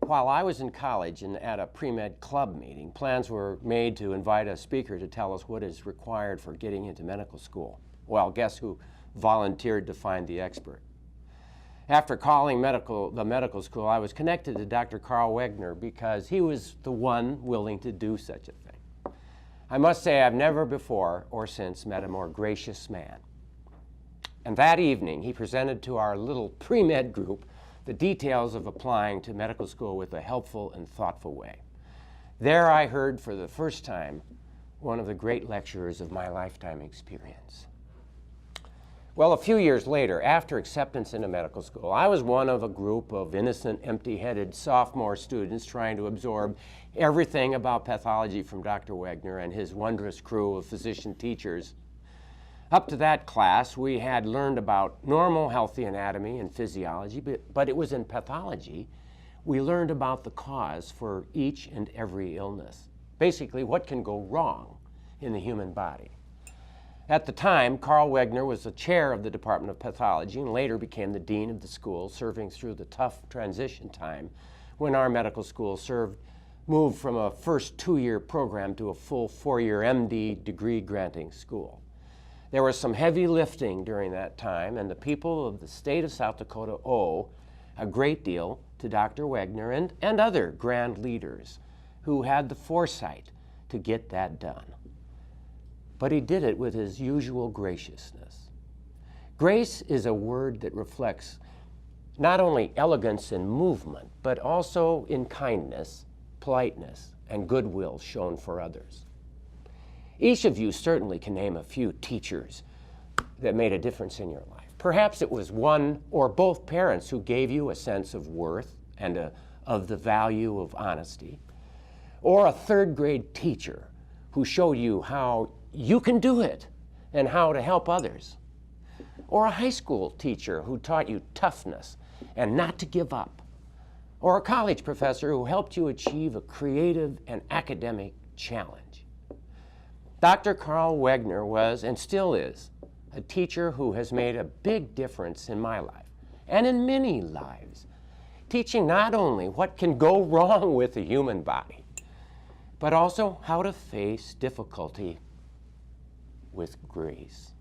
While I was in college and at a pre-med club meeting, plans were made to invite a speaker to tell us what is required for getting into medical school. Well, guess who volunteered to find the expert? After calling the medical school, I was connected to Dr. Carl Wegner because he was the one willing to do such a thing. I must say I've never before or since met a more gracious man. And that evening, he presented to our little pre-med group the details of applying to medical school with a helpful and thoughtful way. There I heard for the first time one of the great lecturers of my lifetime experience. Well, a few years later, after acceptance into medical school, I was one of a group of innocent, empty-headed sophomore students trying to absorb everything about pathology from Dr. Wegner and his wondrous crew of physician teachers. Up to that class, we had learned about normal, healthy anatomy and physiology, but it was in pathology we learned about the cause for each and every illness. Basically, what can go wrong in the human body. At the time, Carl Wegner was the chair of the Department of Pathology and later became the dean of the school, serving through the tough transition time when our medical school moved from a first 2-year program to a full 4-year MD degree-granting school. There was some heavy lifting during that time, and the people of the state of South Dakota owe a great deal to Dr. Wegner and other grand leaders who had the foresight to get that done. But he did it with his usual graciousness. Grace is a word that reflects not only elegance in movement, but also in kindness, politeness, and goodwill shown for others. Each of you certainly can name a few teachers that made a difference in your life. Perhaps it was one or both parents who gave you a sense of worth and of the value of honesty, or a third-grade teacher who showed you how you can do it and how to help others, or a high school teacher who taught you toughness and not to give up, or a college professor who helped you achieve a creative and academic challenge. Dr. Carl Wegner was, and still is, a teacher who has made a big difference in my life and in many lives, teaching not only what can go wrong with the human body, but also how to face difficulty with grace.